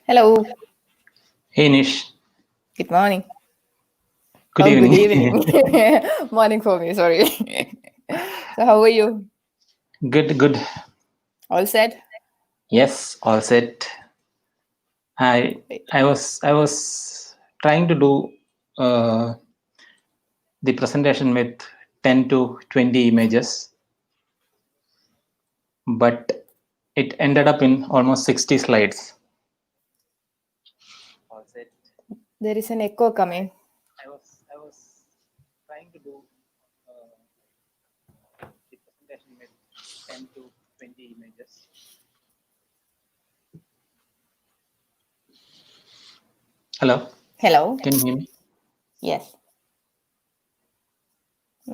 Hello, Hey Nish, good morning. good Oh, good evening. evening. Morning for me, sorry. So, how are you? Good, good. All set? Yes, all set. I Wait. I was trying to do uh, the presentation with 10 to 20 images, but it ended up in almost 60 slides. All set. There is an echo coming. I was trying to do the presentation with 10 to 20 images. Hello, Hello? can you hear me? Yes,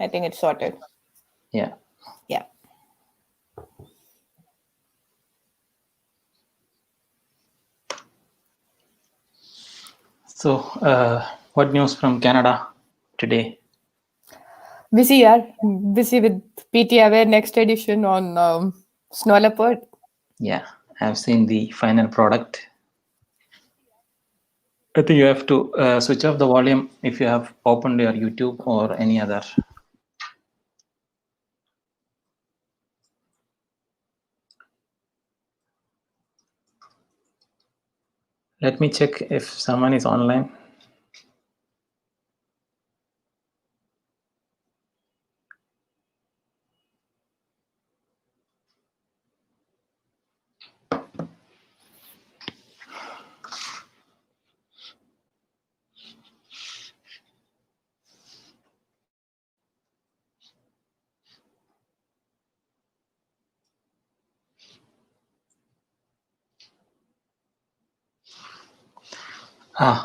I think it's sorted. Yeah. Yeah. So, what news from Canada today? Busy, yeah. Busy with PT Aware next edition on Snow Leopard. Yeah, I've seen the final product. I think you have to switch off the volume if you have opened your YouTube or any other. Let me check if someone is online.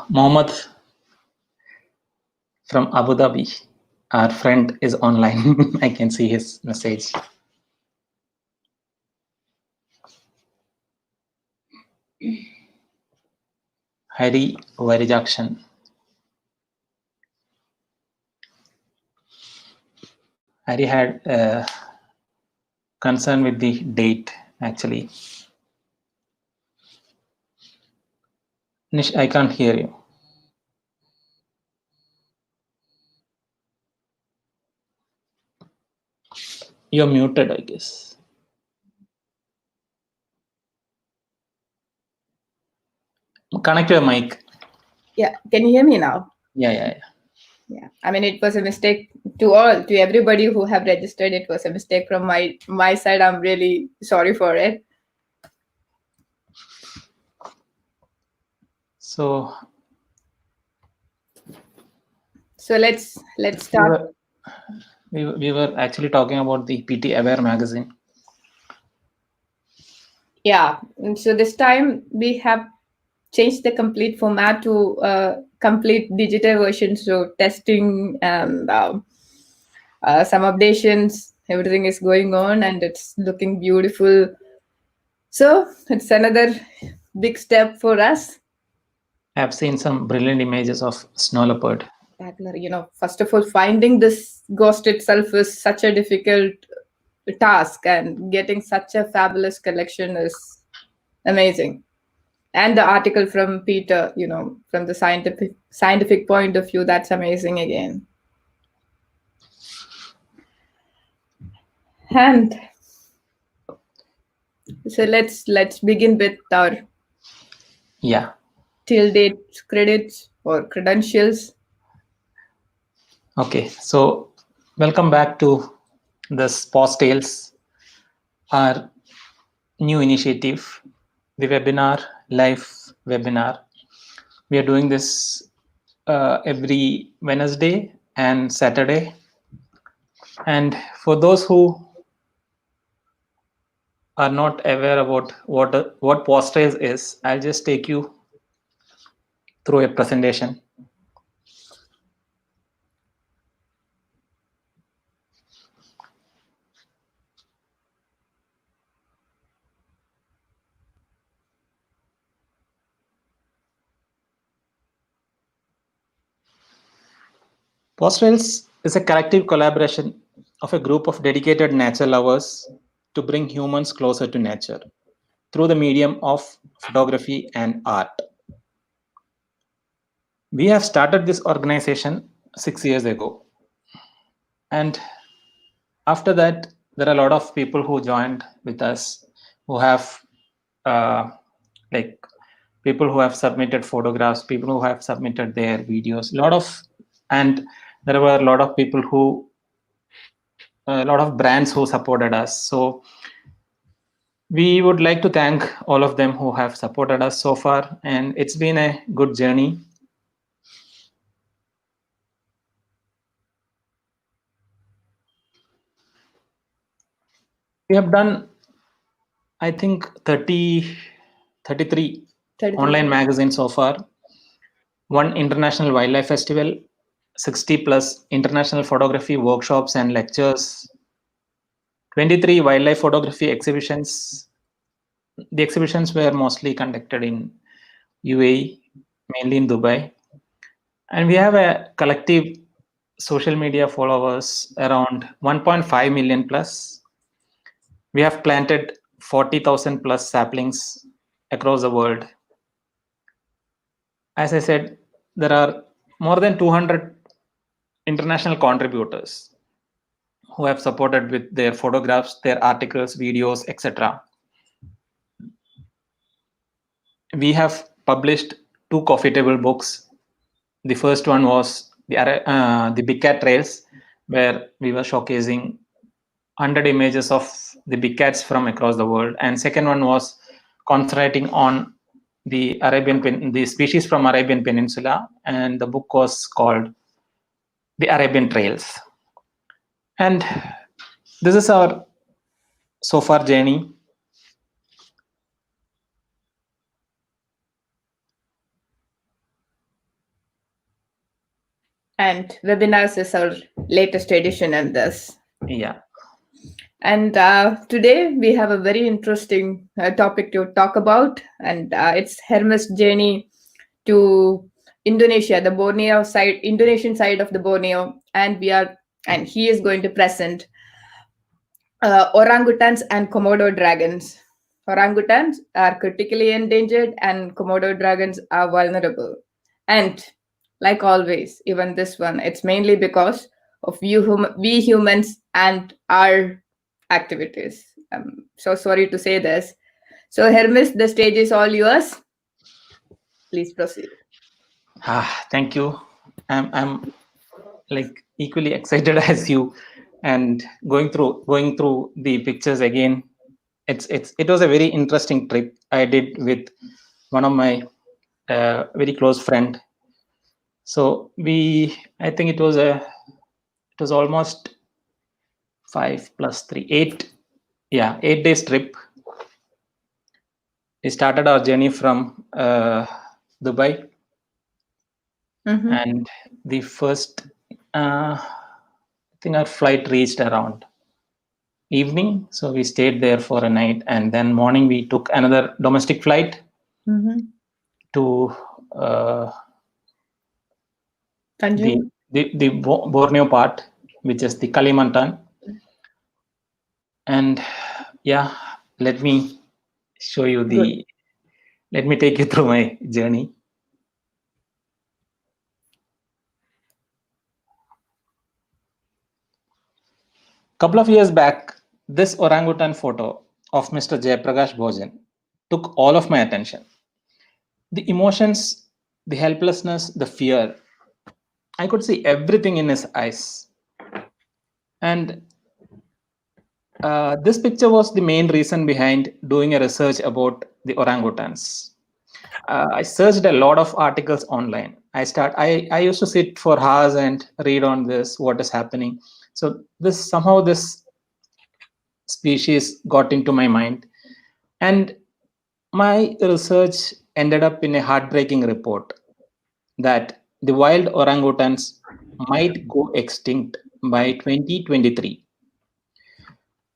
Mohammed from Abu Dhabi. Our friend is online. I can see his message. Hari Varijakshan. Hari had concern with the date actually. Nish, I can't hear you. You're muted, I guess. Connect your mic. Yeah, can you hear me now? Yeah. Yeah, I mean, it was a mistake to everybody who have registered. It was a mistake from my side. I'm really sorry for it. So So let's start. we were actually talking about the PT Aware magazine. Yeah, and so this time we have changed the complete format to complete digital version. So testing and some updations, everything is going on and it's looking beautiful. So it's another big step for us. I've seen some brilliant images of snow leopard. First of all, finding this ghost itself is such a difficult task, and getting such a fabulous collection is amazing. And the article from Peter, from the scientific point of view, that's amazing again. And so let's begin with our Yeah. till date credits or credentials. Okay. So welcome back to this Paws Tales, our new initiative, the webinar, live webinar. We are doing this every Wednesday and Saturday. And for those who are not aware about what Paws Trails is, I'll just take you through a presentation. Paws Trails is a collective collaboration of a group of dedicated nature lovers to bring humans closer to nature. through the medium of photography and art. We have started this organization 6 years ago. And after that, there are a lot of people who joined with us who have like people who have submitted photographs, people who have submitted their videos, and there were a lot of people who, a lot of brands who supported us. So we would like to thank all of them who have supported us so far, and it's been a good journey. We have done, I think, 33 online magazines so far, one international wildlife festival, 60 plus international photography workshops and lectures, 23 wildlife photography exhibitions. The exhibitions were mostly conducted in UAE, mainly in Dubai. And we have a collective social media followers around 1.5 million plus. We have planted 40,000 plus saplings across the world. As I said, there are more than 200 international contributors who have supported with their photographs, their articles, videos, etc. We have published 2 coffee table books. The first one was the Big Cat Trails, where we were showcasing 100 images of the big cats from across the world, and second one was concentrating on the the species from Arabian Peninsula, and the book was called The Arabian Trails. And this is our so far journey. And webinars is our latest edition in this. Yeah. And today we have a very interesting topic to talk about, and it's Hermis' journey to Indonesia, the Borneo side, Indonesian side of the Borneo, and he is going to present orangutans and Komodo dragons. Orangutans are critically endangered, and Komodo dragons are vulnerable. And like always, even this one, it's mainly because of we humans and our activities. I'm so sorry to say this. So, Hermis, the stage is all yours. Please proceed. Thank you. I'm like equally excited as you, and going through the pictures again. It was a very interesting trip I did with one of my very close friend. So I think it was almost 5 plus 3, 8. Yeah, 8 days trip. We started our journey from Dubai, and the first, I think our flight reached around evening, so we stayed there for a night, and then morning we took another domestic flight to the Borneo part, which is the Kalimantan. And yeah, let me show you let me take you through my journey. Couple of years back, this orangutan photo of Mr. Jayaprakash Bhojan took all of my attention. The emotions, the helplessness, the fear, I could see everything in his eyes. And this picture was the main reason behind doing a research about the orangutans. I searched a lot of articles online. I used to sit for hours and read on this, what is happening. So somehow this species got into my mind, and my research ended up in a heartbreaking report that the wild orangutans might go extinct by 2023.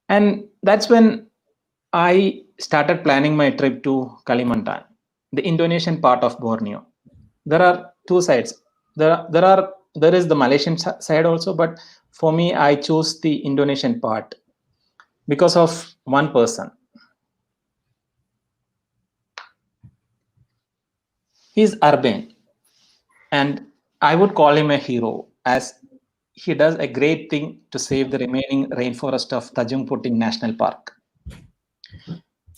And that's when I started planning my trip to Kalimantan, the Indonesian part of Borneo. There are 2 sides. There is the Malaysian side also, but for me, I chose the Indonesian part because of one person. He's urban, and I would call him a hero as he does a great thing to save the remaining rainforest of Tanjung Puting National Park.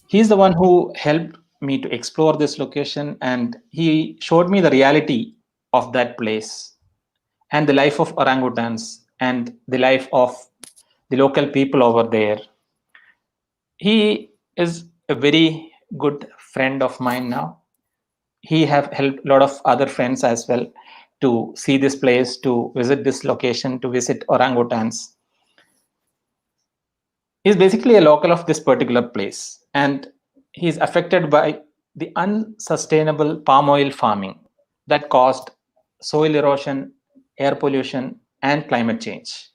He's the one who helped me to explore this location, and he showed me the reality of that place and the life of orangutans and the life of the local people over there. He is a very good friend of mine now. He have helped a lot of other friends as well to see this place, to visit this location, to visit orangutans. He's basically a local of this particular place, and he's affected by the unsustainable palm oil farming that caused soil erosion, air pollution, and climate change.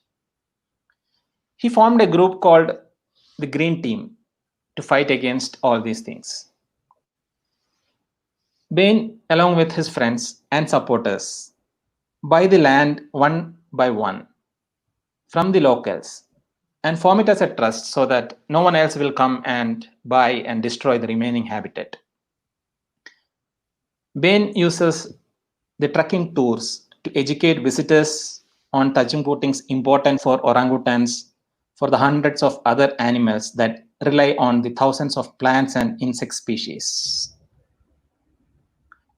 He formed a group called the Green Team to fight against all these things. Bain, along with his friends and supporters, buy the land one by one from the locals and form it as a trust so that no one else will come and buy and destroy the remaining habitat. Bain uses the trekking tours to educate visitors on Tanjung Puting's importance for orangutans, for the hundreds of other animals that rely on the thousands of plants and insect species.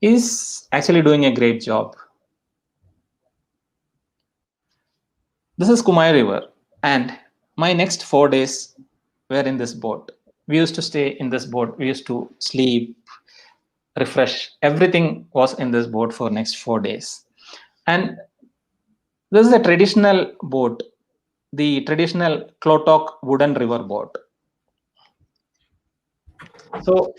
He's actually doing a great job. This is Kumai River, and my next 4 days were in this boat. We used to stay in this boat. We used to sleep, refresh. Everything was in this boat for next 4 days. And this is a traditional boat, the traditional Klotok wooden river boat. So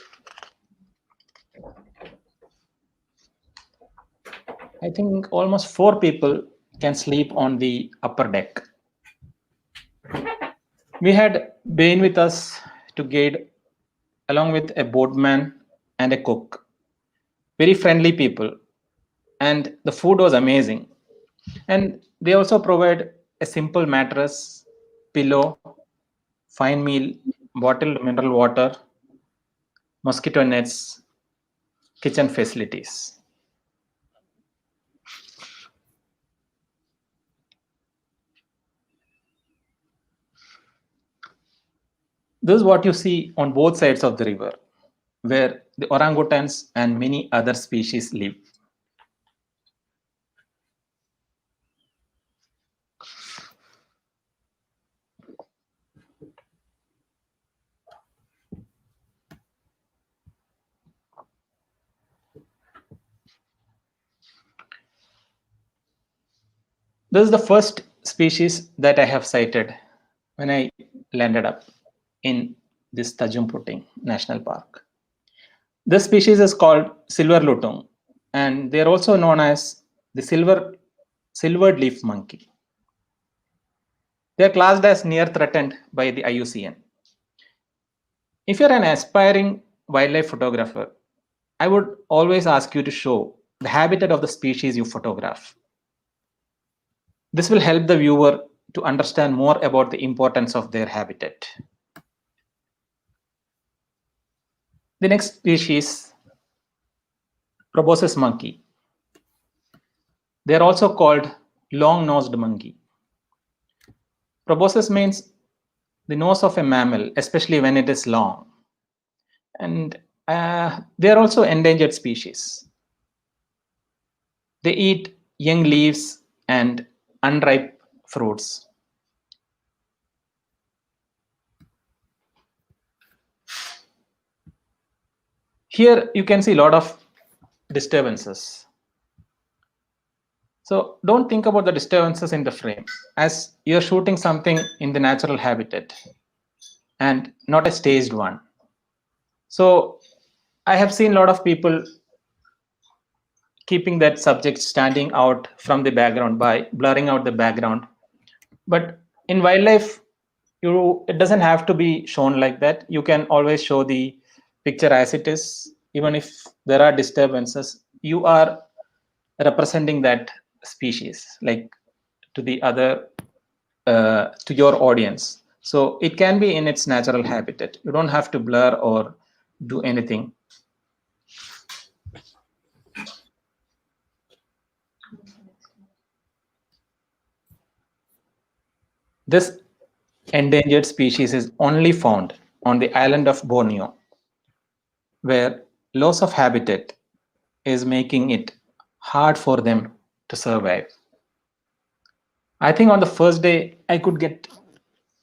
I think almost 4 people can sleep on the upper deck. We had Bain with us to guide, along with a boatman and a cook. Very friendly people, and the food was amazing. And they also provide a simple mattress, pillow, fine meal, bottled mineral water, mosquito nets, kitchen facilities. This is what you see on both sides of the river, where the orangutans and many other species live. This is the first species that I have sighted when I landed up in this Tanjung Puting National Park. This species is called silver lutung, and they are also known as the silvered leaf monkey. They are classed as near threatened by the IUCN. If you're an aspiring wildlife photographer, I would always ask you to show the habitat of the species you photograph. This will help the viewer to understand more about the importance of their habitat. The next species, proboscis monkey. They are also called long-nosed monkey. Proboscis means the nose of a mammal, especially when it is long. And they are also endangered species. They eat young leaves and unripe fruits. Here you can see a lot of disturbances. So don't think about the disturbances in the frame, as you're shooting something in the natural habitat and not a staged one. So I have seen a lot of people keeping that subject standing out from the background by blurring out the background. But in wildlife, it doesn't have to be shown like that. You can always show the picture as it is. Even if there are disturbances, you are representing that species, like to the other, to your audience. So it can be in its natural habitat. You don't have to blur or do anything. This endangered species is only found on the island of Borneo, where loss of habitat is making it hard for them to survive. I think on the first day I could get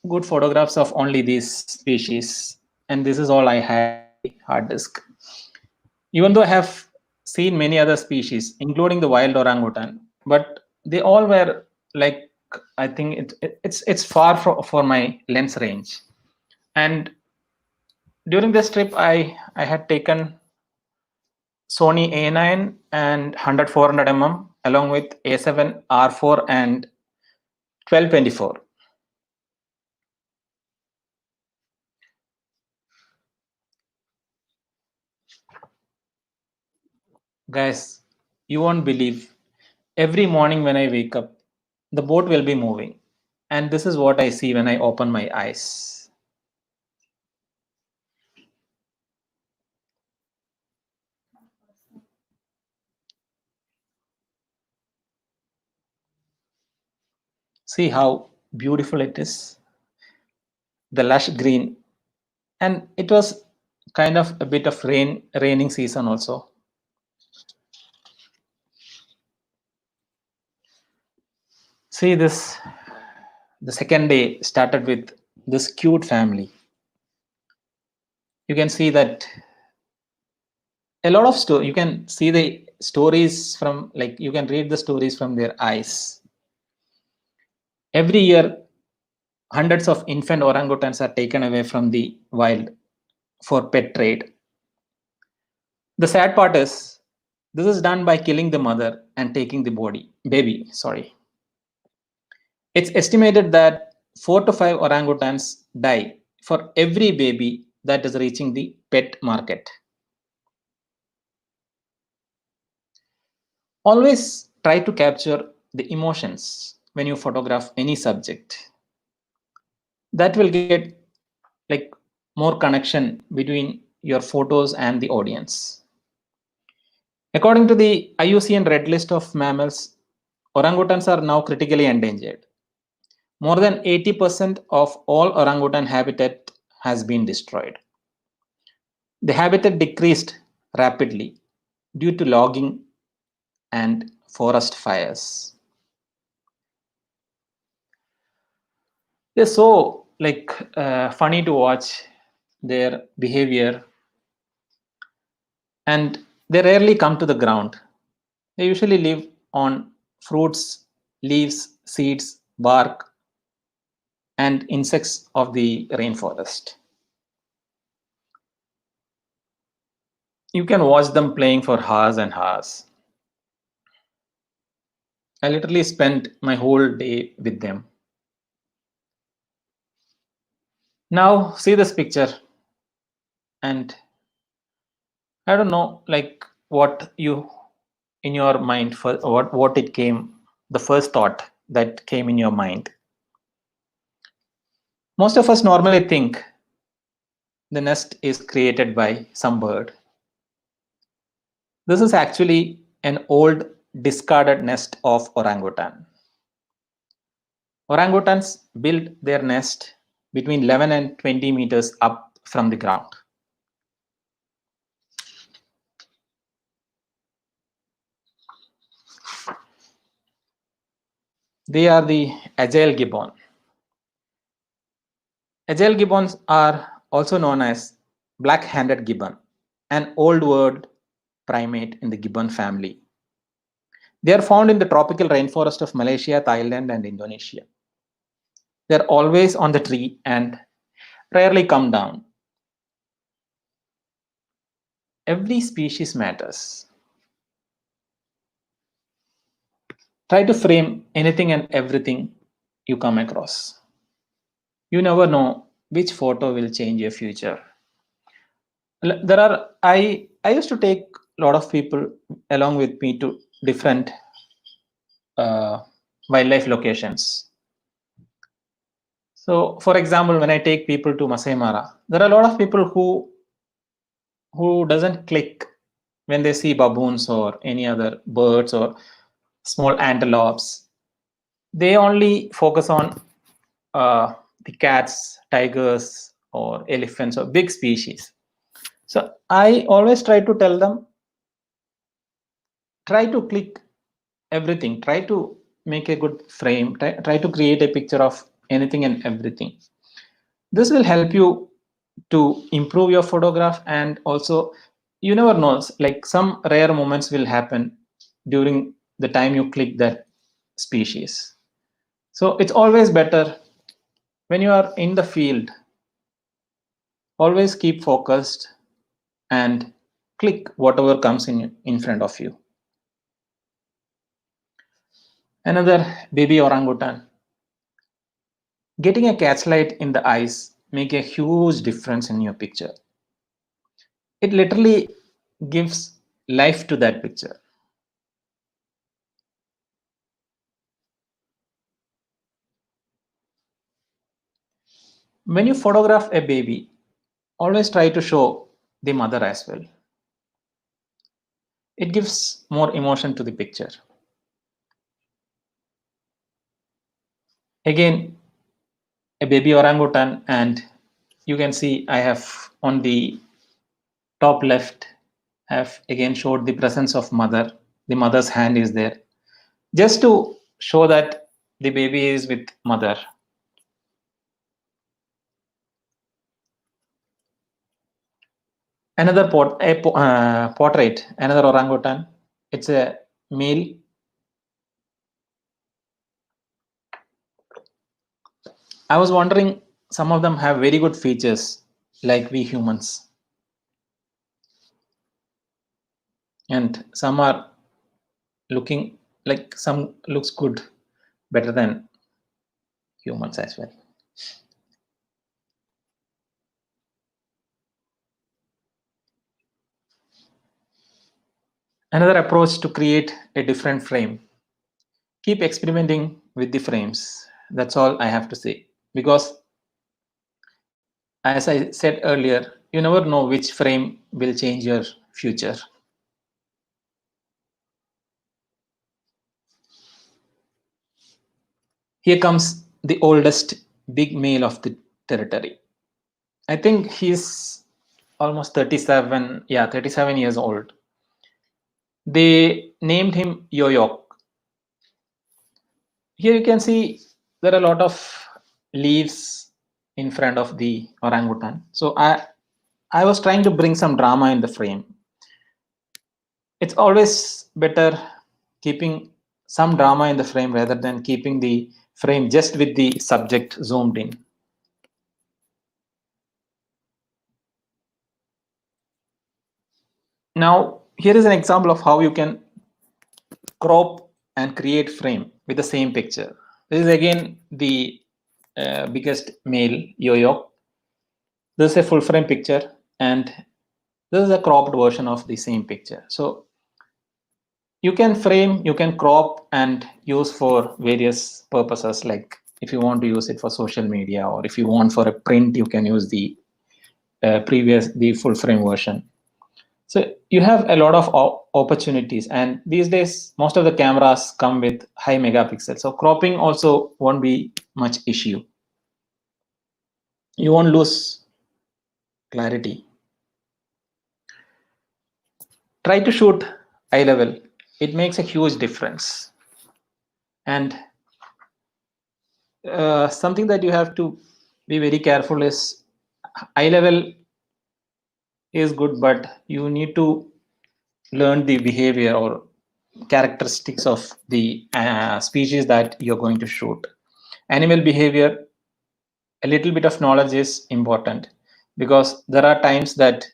good photographs of only these species, and this is all I had in the hard disk. Even though I have seen many other species, including the wild orangutan, but they all were like, I think it's far for my lens range. And during this trip, I had taken Sony A9 and 100-400 mm along with A7 R4 and 12-24. Guys, you won't believe, every morning when I wake up, the boat will be moving. And this is what I see when I open my eyes. See how beautiful it is. The lush green. And it was kind of a bit of raining season also. See this, the second day started with this cute family. You can see that a lot of story, you can see the stories from, like, you can read the stories from their eyes. Every year, hundreds of infant orangutans are taken away from the wild for pet trade. The sad part is, this is done by killing the mother and taking the baby. It's estimated that 4 to 5 orangutans die for every baby that is reaching the pet market. Always try to capture the emotions when you photograph any subject. That will get like more connection between your photos and the audience. According to the IUCN Red List of mammals, orangutans are now critically endangered. More than 80% of all orangutan habitat has been destroyed. The habitat decreased rapidly due to logging and forest fires. They're so funny to watch their behavior, and they rarely come to the ground. They usually live on fruits, leaves, seeds, bark, and insects of the rainforest. You can watch them playing for hours and hours. I literally spent my whole day with them. Now see this picture, and I don't know like what you in your mind for what it came, the first thought that came in your mind. Most of us normally think the nest is created by some bird. This is actually an old discarded nest of orangutan. Orangutans build their nest between 11 and 20 meters up from the ground. They are the agile gibbon. Agile gibbons are also known as black-handed gibbon, an old world primate in the gibbon family. They are found in the tropical rainforest of Malaysia, Thailand, and Indonesia. They're always on the tree and rarely come down. Every species matters. Try to frame anything and everything you come across. You never know which photo will change your future. I used to take a lot of people along with me to different wildlife locations. So, for example, when I take people to Masai Mara, there are a lot of people who doesn't click when they see baboons or any other birds or small antelopes. They only focus on the cats, tigers, or elephants, or big species. So I always try to tell them, try to click everything, try to make a good frame, try to create a picture of anything and everything. This will help you to improve your photograph, and also you never know, like some rare moments will happen during the time you click that species. So it's always better when you are in the field, always keep focused and click whatever comes in front of you. Another baby orangutan. Getting a catchlight in the eyes make a huge difference in your picture. It literally gives life to that picture. When you photograph a baby, always try to show the mother as well. It gives more emotion to the picture. Again, a baby orangutan, and you can see I have on the top left, have again showed the presence of mother. The mother's hand is there, just to show that the baby is with mother. Another portrait, another orangutan. It's a male. I was wondering, some of them have very good features like we humans, and some are looking like, some looks good, better than humans as well. Another approach to create a different frame. Keep experimenting with the frames. That's all I have to say, because as I said earlier, you never know which frame will change your future. Here comes the oldest big male of the territory. I think he's almost 37, 37 years old. They named him Yoyok. Here you can see there are a lot of leaves in front of the orangutan. So I was trying to bring some drama in the frame. It's always better keeping some drama in the frame rather than keeping the frame just with the subject zoomed in. Now, here is an example of how you can crop and create frame with the same picture. This is again the biggest male, Yoyo. This is a full frame picture, and this is a cropped version of the same picture. So you can frame, you can crop and use for various purposes, like if you want to use it for social media, or if you want for a print, you can use the the full frame version. So you have a lot of opportunities, and these days most of the cameras come with high megapixels, so cropping also won't be much issue. You won't lose clarity. Try to shoot eye level. It makes a huge difference. And something that you have to be very careful is, eye level is good, but you need to learn the behavior or characteristics of the species that you're going to shoot. Animal behavior, a little bit of knowledge is important, because there are times that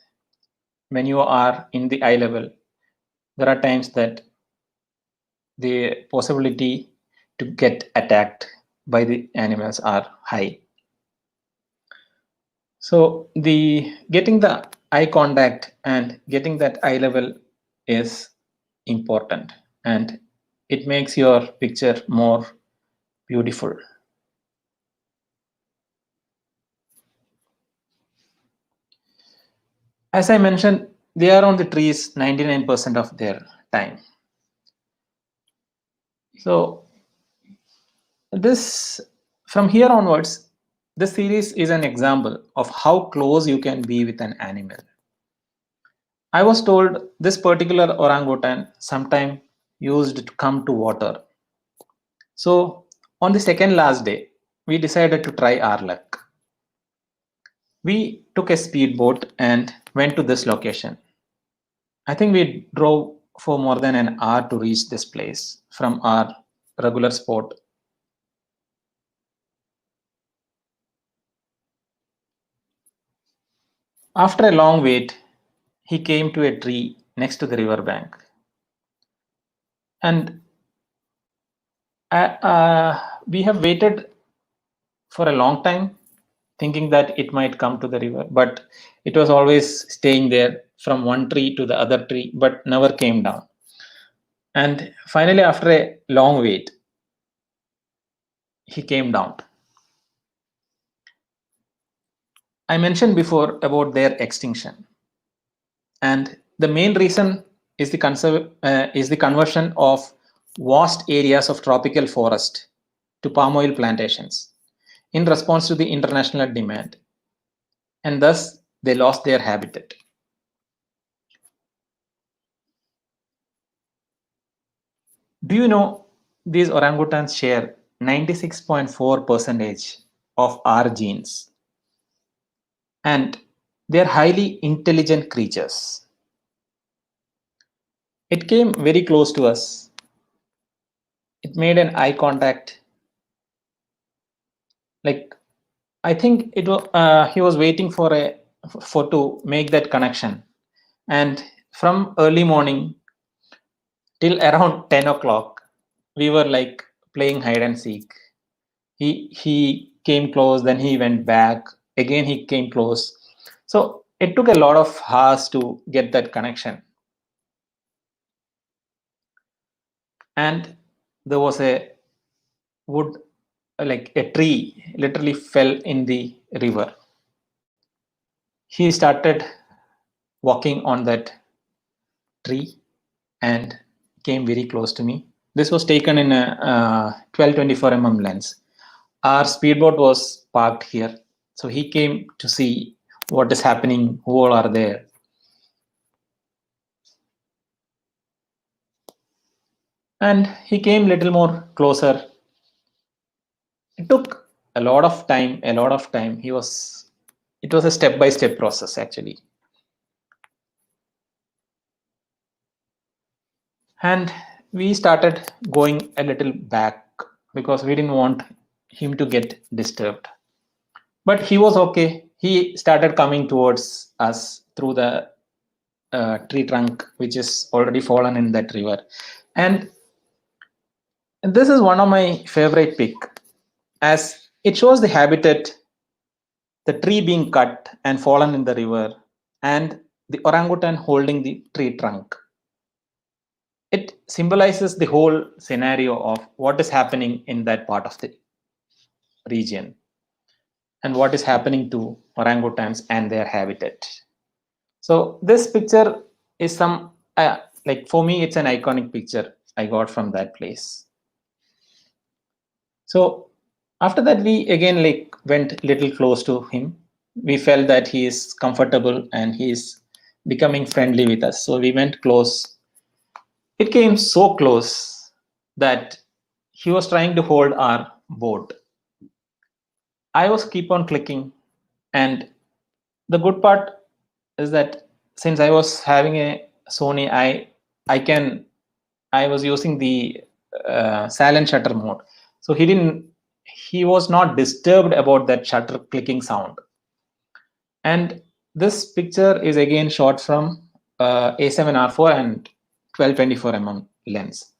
when you are in the eye level, there are times that the possibility to get attacked by the animals are high. So the getting the eye contact and getting that eye level is important, and it makes your picture more beautiful. As I mentioned, they are on the trees 99% of their time. So this From here onwards, this series is an example of how close you can be with an animal. I was told this particular orangutan sometime used to come to water. So on the second last day, we decided to try our luck. We took a speedboat and went to this location. I think we drove for more than an hour to reach this place from our regular spot. After a long wait, he came to a tree next to the river bank. And we have waited for a long time, thinking that it might come to the river, but it was always staying there from one tree to the other tree, but never came down. And finally, after a long wait, he came down. I mentioned before about their extinction, and the main reason is the conversion of vast areas of tropical forest to palm oil plantations in response to the international demand, and thus they lost their habitat. Do you know these orangutans share 96.4% of our genes, and they are highly intelligent creatures. It came very close to us. It made an eye contact. Like, I think he was waiting for to make that connection. And from early morning till around 10 o'clock, we were like playing hide and seek. He came close, then he went back. Again, he came close. So it took a lot of hours to get that connection. And there was a wood, like a tree, literally fell in the river. He started walking on that tree and came very close to me. This was taken in a 12-24 lens. Our speedboat was parked here, so he came to see what is happening, who all are there. And he came little more closer. It took a lot of time, It was a step-by-step process actually. And we started going a little back because we didn't want him to get disturbed. But he was okay. He started coming towards us through the tree trunk, which is already fallen in that river. And this is one of my favorite pic, as it shows the habitat, the tree being cut and fallen in the river, and the orangutan holding the tree trunk. It symbolizes the whole scenario of what is happening in that part of the region and what is happening to orangutans and their habitat. So this picture is like for me, it's an iconic picture I got from that place. So after that, we again like went little close to him. We felt that he is comfortable and he is becoming friendly with us. So we went close. It came so close that he was trying to hold our boat. I was keep on clicking, and the good part is that since I was having a Sony, I was using the silent shutter mode, so he was not disturbed about that shutter clicking sound. And this picture is again shot from A7R4 and 12-24 lens.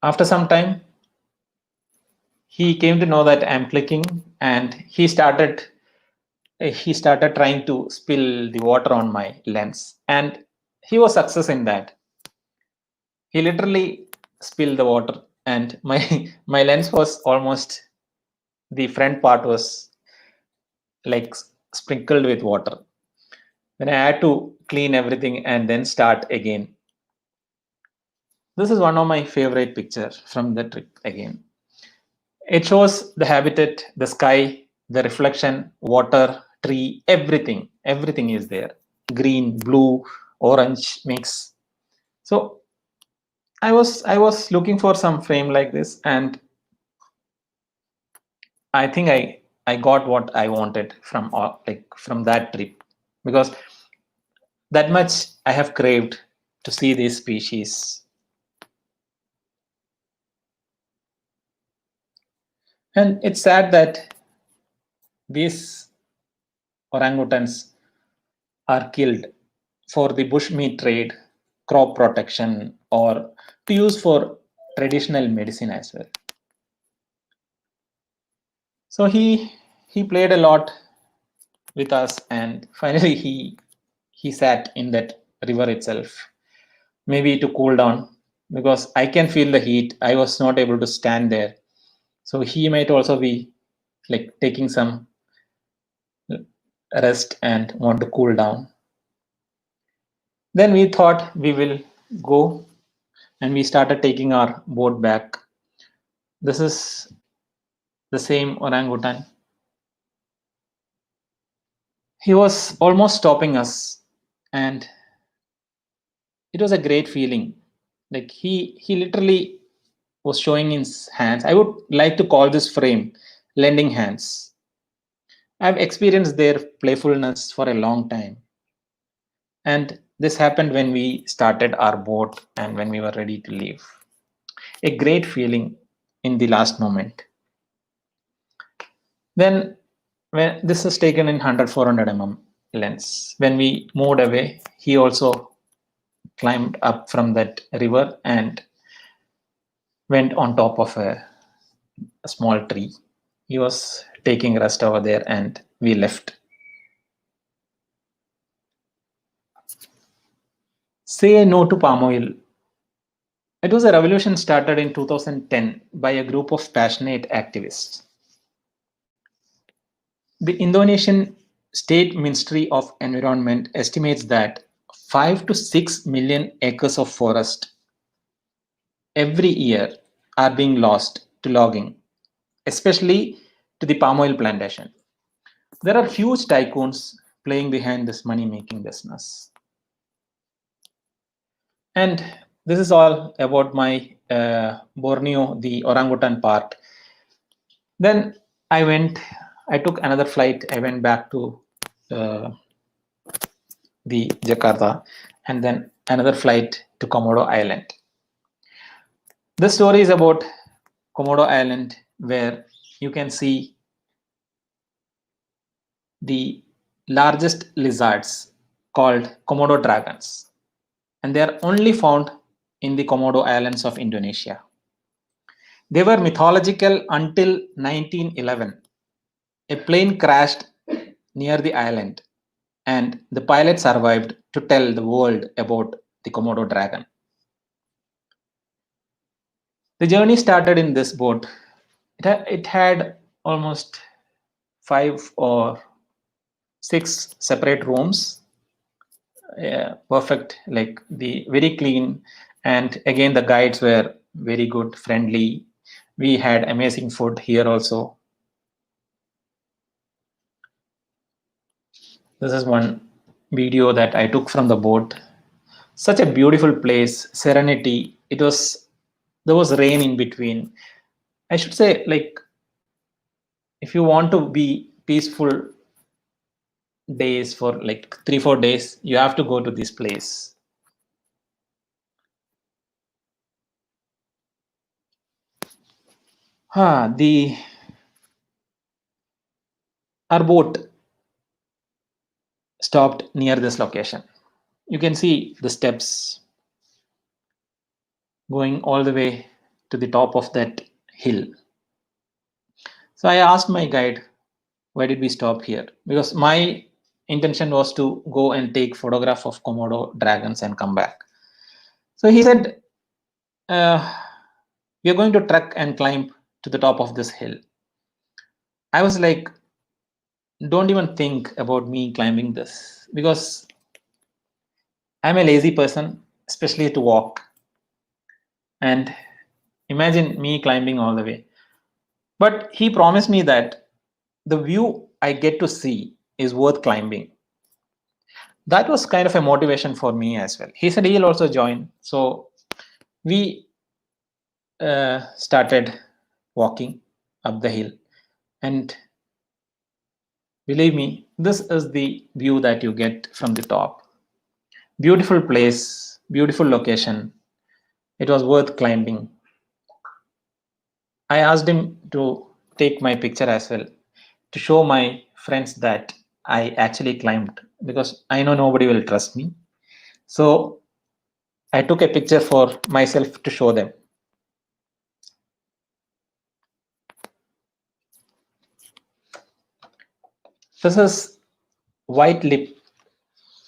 After some time, he came to know that I'm clicking, and he started trying to spill the water on my lens, and he was success in that. He literally spilled the water, and my my lens was almost, the front part was like sprinkled with water. Then I had to clean everything and then start again. This is one of my favorite pictures from the trip again. It shows the habitat, the sky, the reflection, water, tree, everything. Everything is there. Green, blue, orange mix. So I was looking for some frame like this, and I think I got what I wanted from from that trip, because that much I have craved to see these species. And it's sad that these orangutans are killed for the bushmeat trade, crop protection, or to use for traditional medicine as well. So he played a lot with us, and finally he sat in that river itself, maybe to cool down, because I can feel the heat. I was not able to stand there. So he might also be like taking some rest and want to cool down. Then we thought we will go, and we started taking our boat back. This is the same orangutan. He was almost stopping us, and it was a great feeling. Like he literally was showing his hands. I would like to call this frame lending hands. I've experienced their playfulness for a long time. And this happened when we started our boat and when we were ready to leave. A great feeling in the last moment. Then, when this is taken in 100 400 mm lens, when we moved away, he also climbed up from that river and went on top of a small tree. He was taking rest over there, and we left. Say no to palm oil. It was a revolution started in 2010 by a group of passionate activists. The Indonesian State Ministry of Environment estimates that 5 to 6 million acres of forest every year are being lost to logging, especially to the palm oil plantation. There are huge tycoons playing behind this money making business. And this is all about my Borneo, the orangutan part. Then I took another flight. I went back to uh, the Jakarta, and then another flight to Komodo Island. This story is about Komodo Island, where you can see the largest lizards called Komodo dragons, and they are only found in the Komodo Islands of Indonesia. They were mythological until 1911. A plane crashed near the island, and the pilot survived to tell the world about the Komodo dragon. The journey started in this boat. It had almost 5 or 6 separate rooms. Perfect, like the very clean, and again the guides were very good, friendly. We had amazing food here also. This is one video that I took from the boat. Such a beautiful place, serenity. There was rain in between. I should say, like, if you want to be peaceful days for like 3 4 days, you have to go to this place. The our boat stopped near this location. You can see the steps going all the way to the top of that hill. So I asked my guide, why did we stop here? Because my intention was to go and take photograph of Komodo dragons and come back. So he said, we are going to trek and climb to the top of this hill. I was like, don't even think about me climbing this, because I'm a lazy person, especially to walk. And imagine me climbing all the way. But he promised me that the view I get to see is worth climbing. That was kind of a motivation for me as well. He said he'll also join. So we started walking up the hill. And believe me, this is the view that you get from the top. Beautiful place, beautiful location. It was worth climbing. I asked him to take my picture as well to show my friends that I actually climbed because I know nobody will trust me. So I took a picture for myself to show them. This is white lip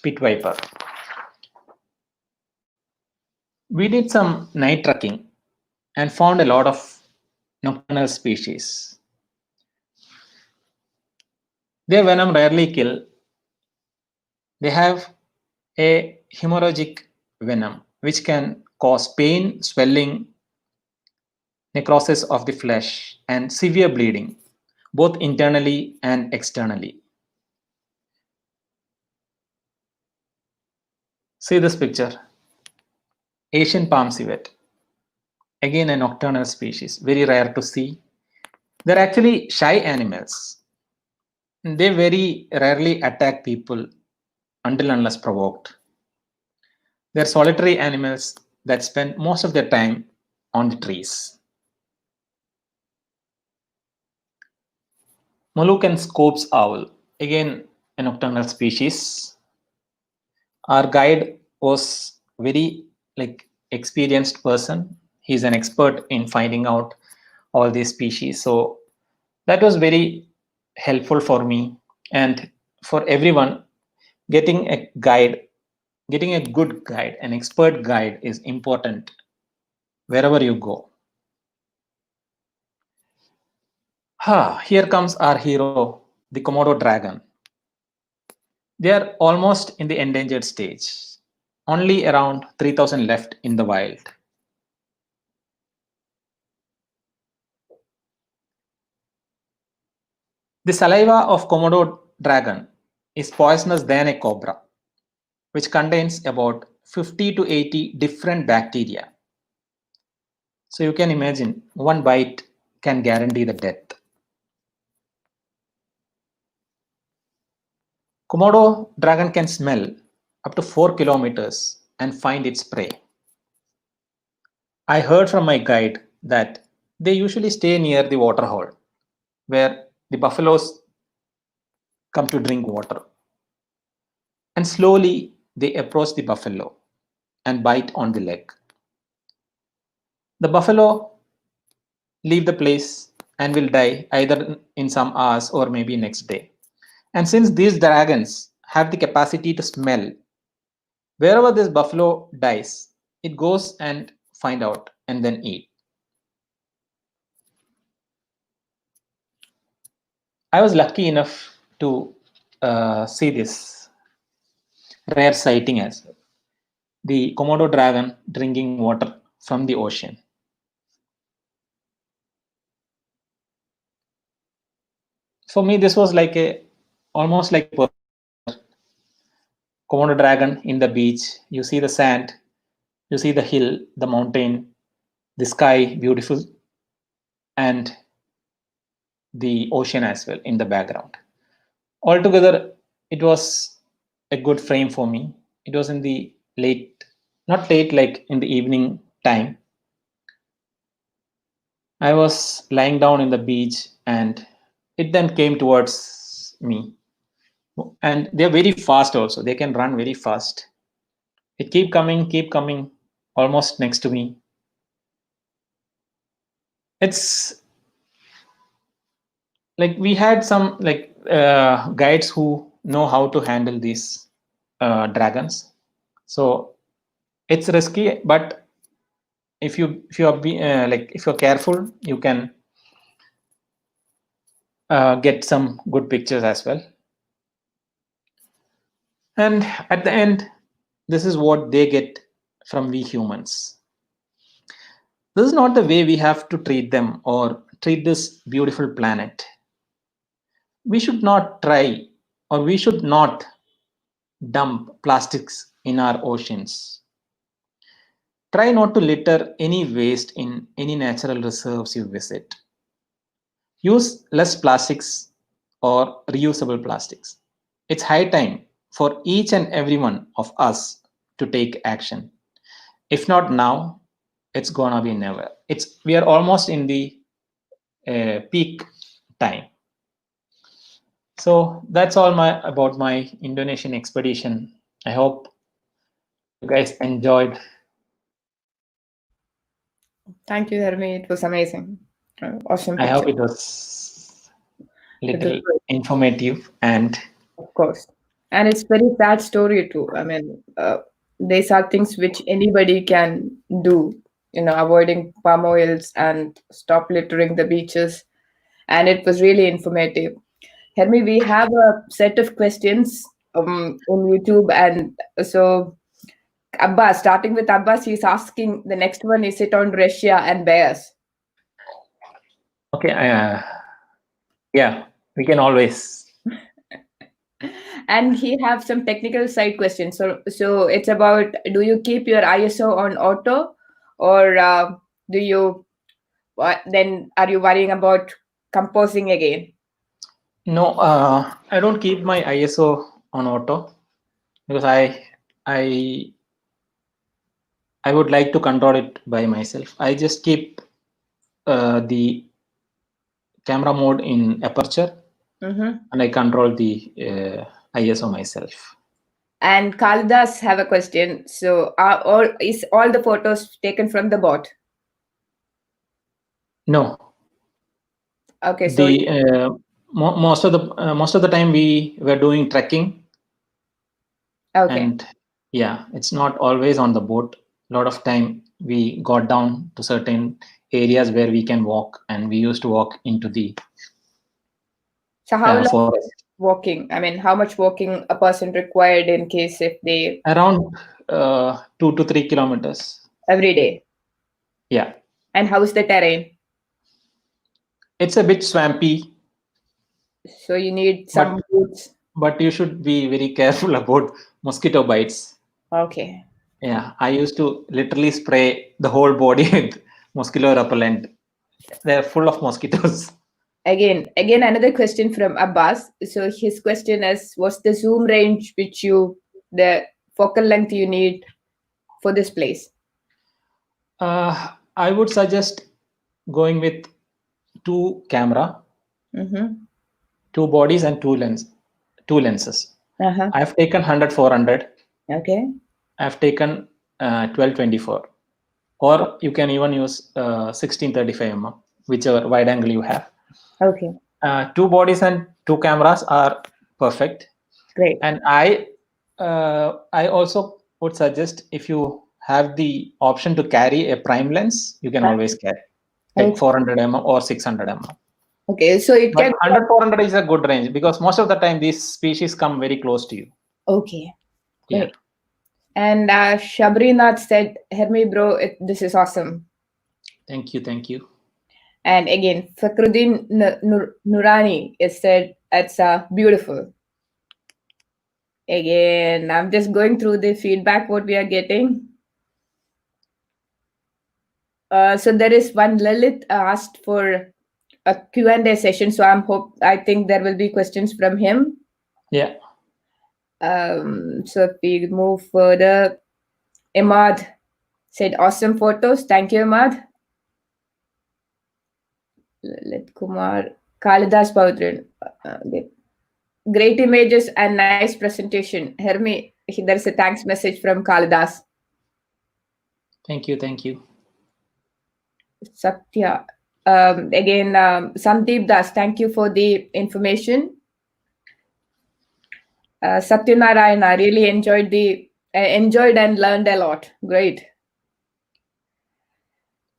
pit viper. We did some night trekking and found a lot of nocturnal species. Their venom rarely kill. They have a hemorrhagic venom which can cause pain, swelling, necrosis of the flesh, and severe bleeding, both internally and externally. See this picture. Asian palm civet. Again a nocturnal species, very rare to see. They're actually shy animals. They very rarely attack people until unless provoked. They're solitary animals that spend most of their time on the trees. Moluccan Scope's owl, again a nocturnal species. Our guide was very experienced person. He's an expert in finding out all these species. So that was very helpful for me and for everyone. Getting a guide, getting a good guide, an expert guide is important wherever you go. Here comes our hero, the Komodo Dragon. They are almost in the endangered stage. Only around 3,000 left in the wild. The saliva of Komodo dragon is poisonous than a cobra, which contains about 50 to 80 different bacteria. So you can imagine one bite can guarantee the death. Komodo dragon can smell up to 4 kilometers and find its prey. I heard from my guide that they usually stay near the waterhole where the buffaloes come to drink water. And slowly they approach the buffalo and bite on the leg. The buffalo leave the place and will die either in some hours or maybe next day. And since these dragons have the capacity to smell, wherever this buffalo dies, it goes and find out and then eat. I was lucky enough to see this rare sighting as well. The Komodo dragon drinking water from the ocean. For me, this was like a almost like a perfect picture. Komodo dragon in the beach. You see the sand, you see the hill, the mountain, the sky, beautiful, and the ocean as well in the background. Altogether, it was a good frame for me. It was in the late, not late, like in the evening time. I was lying down in the beach and it then came towards me. And they're very fast also. They can run very fast. It keep coming almost next to me. It's like we had some guides who know how to handle these dragons. So it's risky, but if you are if you're careful, you can get some good pictures as well. And at the end, this is what they get from we humans. This is not the way we have to treat them or treat this beautiful planet. We should not try, or we should not dump plastics in our oceans. Try not to litter any waste in any natural reserves you visit. Use less plastics or reusable plastics. It's high time for each and every one of us to take action. If not now, it's gonna be never. We are almost in the peak time. So that's all about my Indonesian expedition. I hope you guys enjoyed. Thank you, Hermi. It was amazing. Awesome I hope picture. it was It was little good, informative and of course. And it's very sad story too. I mean, these are things which anybody can do, avoiding palm oils and stop littering the beaches. And it was really informative. Hermi, we have a set of questions on YouTube. And so, Abbas, starting with Abbas, he's asking the next one, is it on Russia and bears? okay. Yeah, we can always. And he have some technical side questions. So it's about, do you keep your ISO on auto, or do you then are you worrying about composing again? No, I don't keep my ISO on auto because I I would like to control it by myself. I just keep the camera mode in aperture, and I control the ISO myself. And Kalidas have a question. So is all the photos taken from the boat? No. Okay, so most of the time we were doing trekking. okay. And yeah, it's not always on the boat. A lot of time we got down to certain areas where we can walk, and we used to walk into the So how long forest. walking? I mean, how much walking a person required in case if they Around 2 to 3 kilometers. every day? Yeah. And how is the terrain? It's a bit swampy. So you need some boots. But you should be very careful about mosquito bites. Okay. Yeah, I used to literally spray the whole body with mosquito repellent. They're full of mosquitoes. Again, another question from Abbas. So his question is, what's the zoom range the focal length you need for this place? I would suggest going with 2 camera, 2 bodies and 2 lenses. I've taken 100-400. Okay. I've taken 12-24, or you can even use 16-35 mm, whichever wide angle you have. Okay. 2 bodies and 2 cameras are perfect. Great. And I also would suggest, if you have the option to carry a prime lens, you can always carry like 400 mm or 600 mm. Okay, so it can 100-400 is a good range, because most of the time these species come very close to you. Okay. Yeah. Great. And Shabrinath said, Hermi bro, this is awesome. Thank you. And again, Fakhruddin Nurani said, it's beautiful. Again, I'm just going through the feedback what we are getting. So there is one Lalit asked for a Q&A session. So I think there will be questions from him. Yeah. So if we move further, Ahmad said, awesome photos. Thank you, Ahmad. Lalit Kumar, Kalidas Paudrin. Great images and nice presentation. Hermi, there's a thanks message from Kalidas. Thank you. Satya. Again, Sandeep Das, thank you for the information. Satyanarayana, really enjoyed and learned a lot. Great.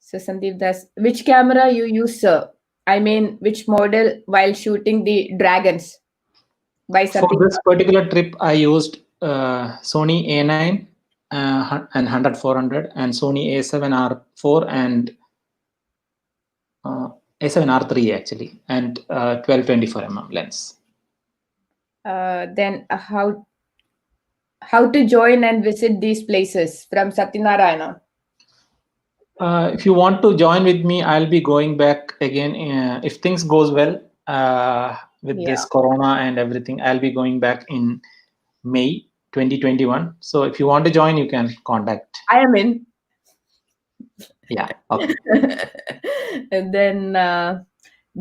So Sandeep Das, which camera you use, sir? I mean, which model while shooting the dragons? By For this particular trip, I used Sony A9 and 100-400 and Sony A7R4 and A7R3 actually, and 12-24 mm lens. Then how to join and visit these places from Satyanarayana? If you want to join with me, I'll be going back again. If things goes well with this corona and everything, I'll be going back in May 2021. So if you want to join, you can contact. I am in. Yeah. Okay. And then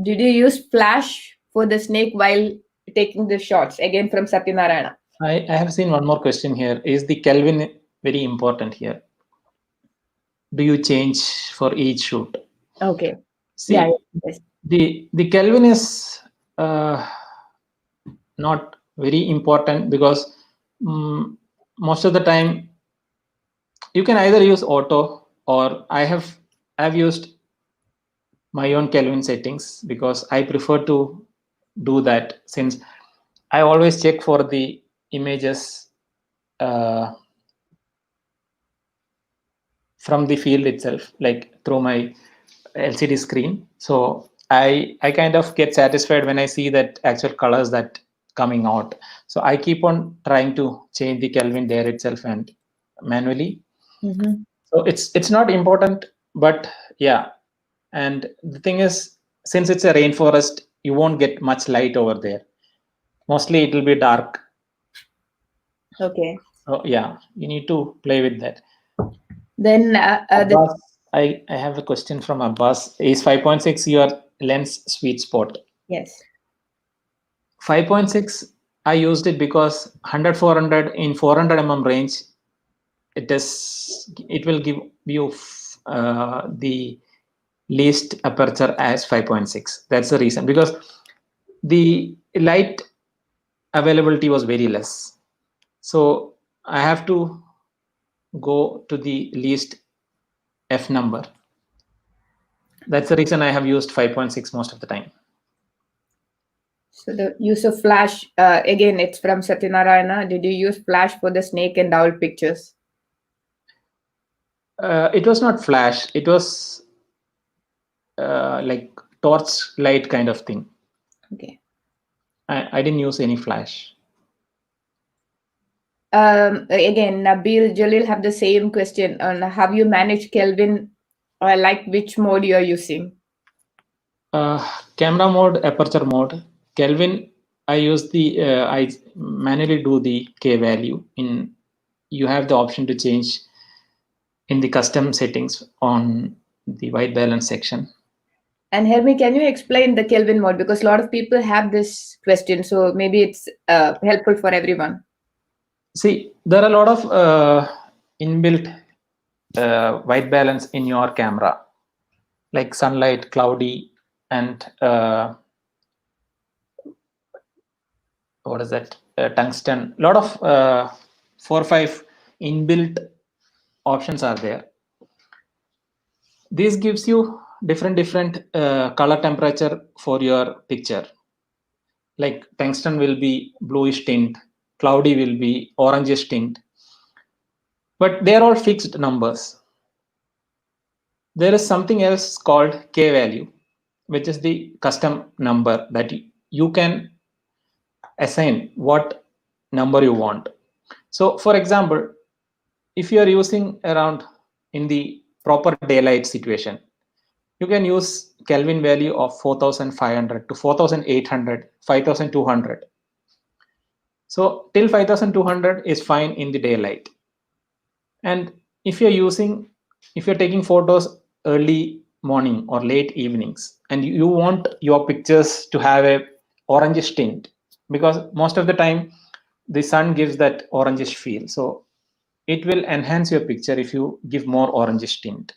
did you use flash for the snake while taking the shots? Again from Satyanarayana. I have seen one more question here. Is the Kelvin very important here? Do you change for each shoot? Okay. See, Yes. the Kelvin is not very important because most of the time you can either use auto, or I've used my own Kelvin settings because I prefer to do that, since I always check for the images from the field itself, like through my LCD screen. So I kind of get satisfied when I see that actual colors that coming out. So I keep on trying to change the Kelvin there itself and manually. Mm-hmm. So it's not important, but yeah. And the thing is, since it's a rainforest, you won't get much light over there. Mostly it will be dark. Okay. So yeah, you need to play with that. Then Abbas, I have a question from Abbas. Is 5.6 your lens sweet spot? yes. 5.6, I used it because 100-400 in 400 mm range, it will give you the least aperture as 5.6. That's the reason, because the light availability was very less. So I have to go to the least f number. That's the reason I have used 5.6 most of the time. So the use of flash, again, it's from Satyanarayana. Did you use flash for the snake and owl pictures? It was not flash. It was like torch light kind of thing. Okay. I didn't use any flash. Again, Nabil Jalil have the same question on have you managed Kelvin, or like which mode you are using? Camera mode, aperture mode. Kelvin, I use the I manually do the K value. You have the option to change in the custom settings on the white balance section. And Hermi, can you explain the Kelvin mode, because a lot of people have this question, so maybe it's helpful for everyone. See, there are a lot of inbuilt white balance in your camera, like sunlight, cloudy, and what is that? Tungsten. A lot of 4 or 5 inbuilt options are there. This gives you different color temperature for your picture. Like tungsten will be bluish tint, cloudy will be orangish tint, but they are all fixed numbers. There is something else called K value, which is the custom number that you can assign what number you want. So for example, if you are using around in the proper daylight situation, you can use Kelvin value of 4500 to 4800, 5200. So till 5200 is fine in the daylight. And if you're taking photos early morning or late evenings, and you want your pictures to have a orangish tint, because most of the time the sun gives that orangish feel, so it will enhance your picture if you give more orangish tint.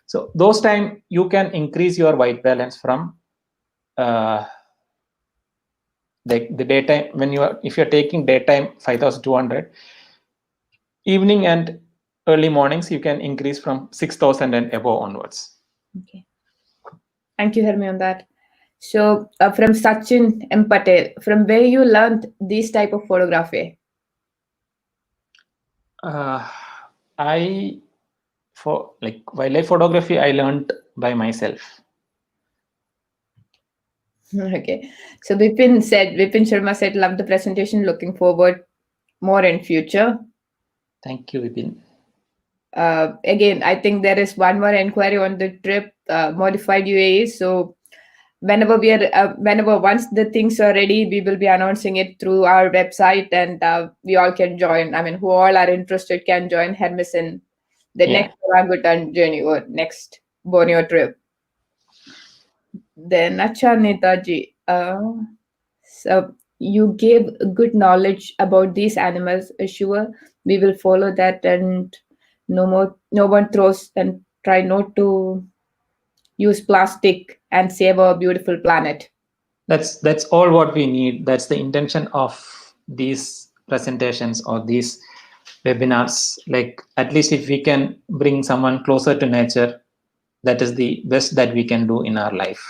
So those time you can increase your white balance from the daytime. If you're taking daytime 5200, evening and early mornings you can increase from 6000 and above onwards. Okay. Thank you, Hermi, on that. So from Sachin M. Patel, from where you learned this type of photography? For like wildlife photography, I learned by myself. Okay. So Vipin Sharma said, love the presentation, looking forward more in future. Thank you, Vipin. Again, I think there is one more inquiry on the trip, modified UAE. So whenever once the things are ready, we will be announcing it through our website, and we all can join. I mean, who all are interested can join Hermis in the Yeah. next orangutan journey or next Borneo trip. Then Acha Netaji. So you gave good knowledge about these animals. Sure, we will follow that, and no one throws, and try not to use plastic and save our beautiful planet. That's all what we need. That's the intention of these presentations or these webinars. Like, at least if we can bring someone closer to nature, that is the best that we can do in our life.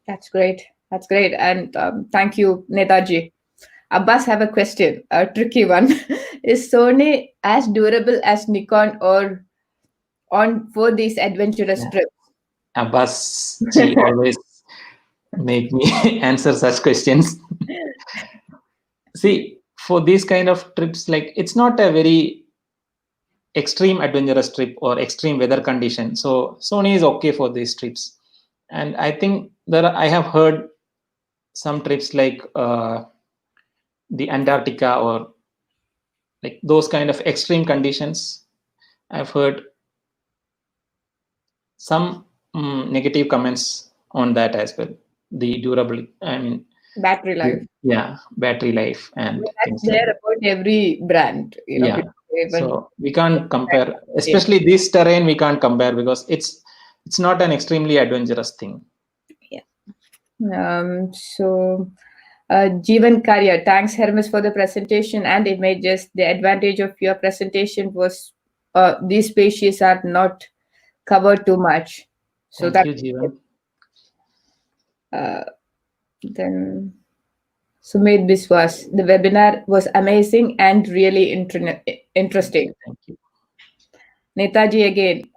That's great. That's great. And thank you, Netaji. Abbas have a question, a tricky one. Is Sony as durable as Nikon or on for these adventurous Yeah. trips? Abbas ji always make me answer such questions. See, for these kind of trips, like, it's not a very extreme adventurous trip or extreme weather condition. So Sony is okay for these trips. And I think I have heard some trips like the Antarctica or like those kind of extreme conditions. I've heard some negative comments on that as well. The durable, I mean, Battery life. yeah, battery life Yeah, and that's things like there that. about every brand, Yeah. even So we can't compare, especially this terrain. We can't compare because it's not an extremely adventurous thing. yeah. So Jeevan Karya, thanks Hermes for the presentation and images. The advantage of your presentation was these species are not covered too much. So Thank that you, Jeevan. uh, then Sumit Biswas, the webinar was amazing and really interesting. Thank you. Netaji again,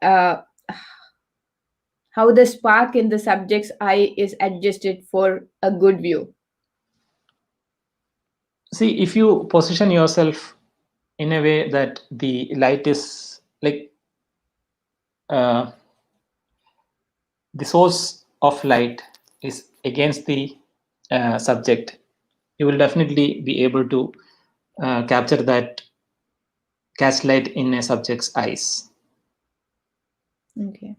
how the spark in the subject's eye is adjusted for a good view. See, if you position yourself in a way that the light is like the source of light is against the subject, you will definitely be able to capture that catch light in a subject's eyes. Okay.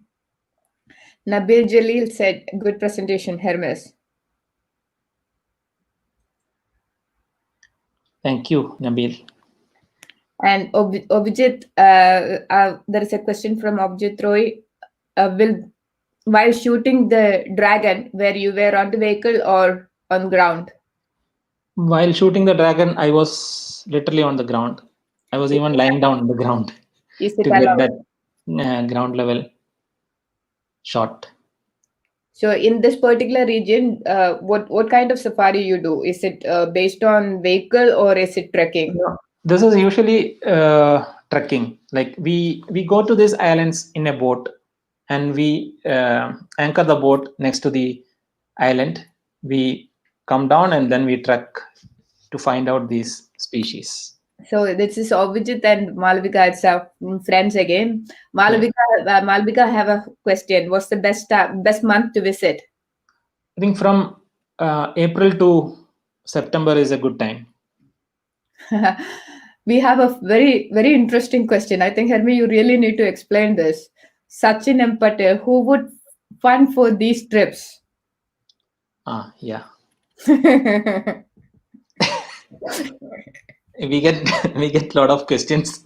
Nabil Jalil said, good presentation, Hermes. Thank you, Nabil. And Obijit, there is a question from Obijit Roy. While shooting the dragon, where you were on the vehicle or on ground? While shooting the dragon, I was literally on the ground. I was even lying down on the ground Is it to get allowed? that ground level shot. So in this particular region, what kind of safari you do? Is it based on vehicle or is it trekking? No, this is usually trekking. Like, we go to these islands in a boat, and we anchor the boat next to the island. We come down and then we trek to find out these species. So this is Obijit and Malavika. It's friends again. Yeah. Malavika have a question. What's the best month to visit? I think from April to September is a good time. We have a very interesting question. I think Hermi, you really need to explain this. Sachin M. Patel, who would fund for these trips? Yeah. Yeah. We get we get a lot of questions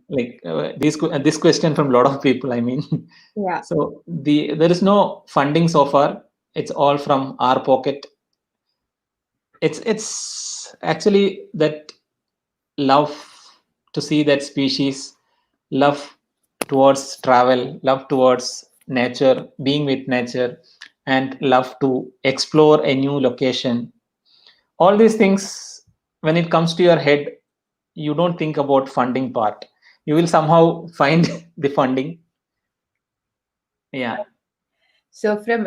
like this question from a lot of people. I mean, so there is no funding so far. It's all from our pocket. It's actually that love to see that species, love towards travel, love towards nature, being with nature, and love to explore a new location. All these things, when it comes to your head, you don't think about funding part. You will somehow find the funding. Yeah. So from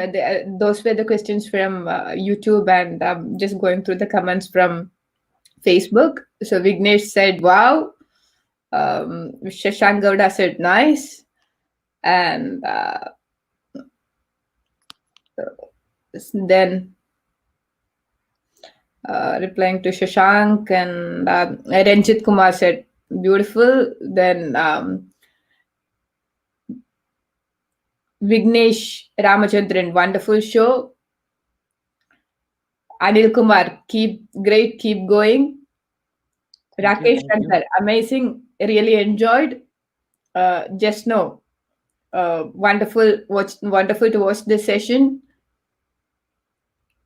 those were the questions from YouTube, and just going through the comments from Facebook. So Vignesh said, "Wow." Shashank Gowda said, "Nice," and then replying to Shashank, and Renjit Kumar said, "Beautiful." Then Vignesh Ramachandran, "Wonderful show." Anil Kumar, keep going. Thank you. Rakesh Thank you. Shankar, amazing, really enjoyed. Just know, wonderful to watch this session.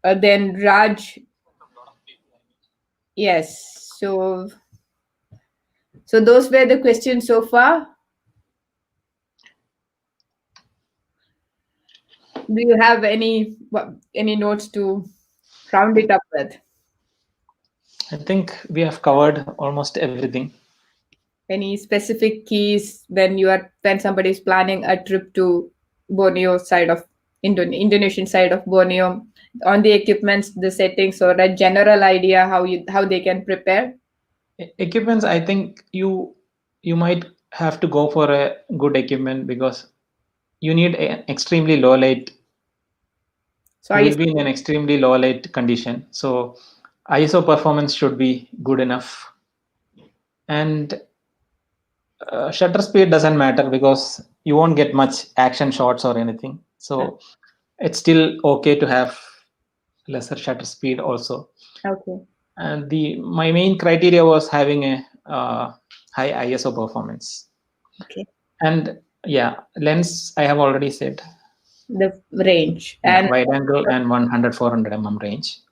Then Raj, yes. So those were the questions so far. Do you have any notes to round it up with? I think we have covered almost everything. Any specific keys when somebody is planning a trip to Borneo side of Indonesian side of Borneo, on the equipments, the settings, or a general idea how they can prepare? Equipments, I think you might have to go for a good equipment because you need an extremely low light. So You will be in an extremely low light condition. So ISO performance should be good enough. And shutter speed doesn't matter because you won't get much action shots or anything. So it's still okay to have lesser shutter speed also. okay. And my main criteria was having a high ISO performance. Okay. And yeah, lens I have already said. The range, Yeah, and wide angle and 100-400 mm range.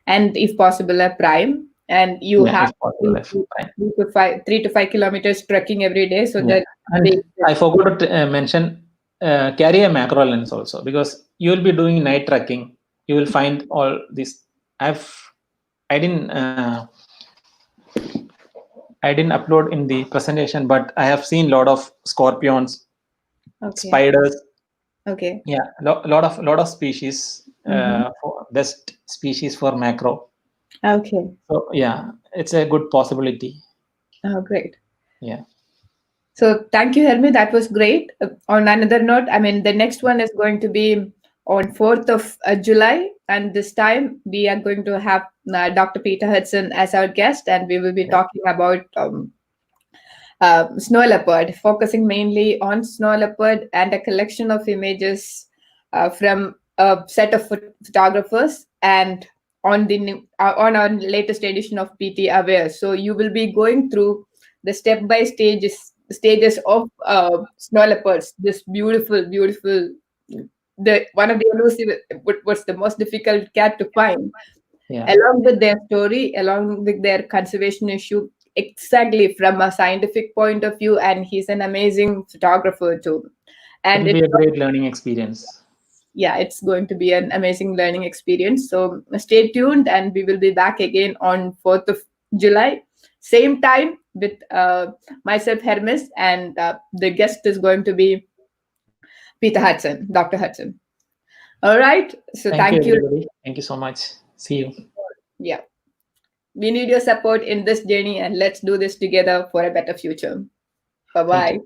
if possible a prime, and you Yeah, have if possible, if prime. 3 to 5 kilometers trekking every day, so Yeah. that And I forgot to mention carry a macro lens also because you will be doing night trekking. You will find all this. I didn't upload in the presentation, but I have seen a lot of scorpions, spiders. Okay. Yeah, lot of species. For best species for macro. Okay. So yeah, it's a good possibility. Oh, great. Yeah. So thank you, Hermi. That was great. On another note, I mean, the next one is going to be on 4th of July, and this time we are going to have Dr. Peter Hudson as our guest, and we will be talking about snow leopard, focusing mainly on snow leopard and a collection of images from a set of photographers, and on our latest edition of PT Aware. So you will be going through the step by stages of snow leopards. This beautiful, the one of the elusive, what's the most difficult cat to find. Yeah. Along with their story, along with their conservation issue, exactly from a scientific point of view, and he's an amazing photographer too. And It'll be a great learning experience. yeah, it's going to be an amazing learning experience. So stay tuned, and we will be back again on 4th of July, same time with myself, Hermes, and the guest is going to be Peter Hudson, Dr. Hudson. All right. So Thank you, everybody. Thank you so much. See you. Yeah. We need your support in this journey, and let's do this together for a better future. Bye-bye.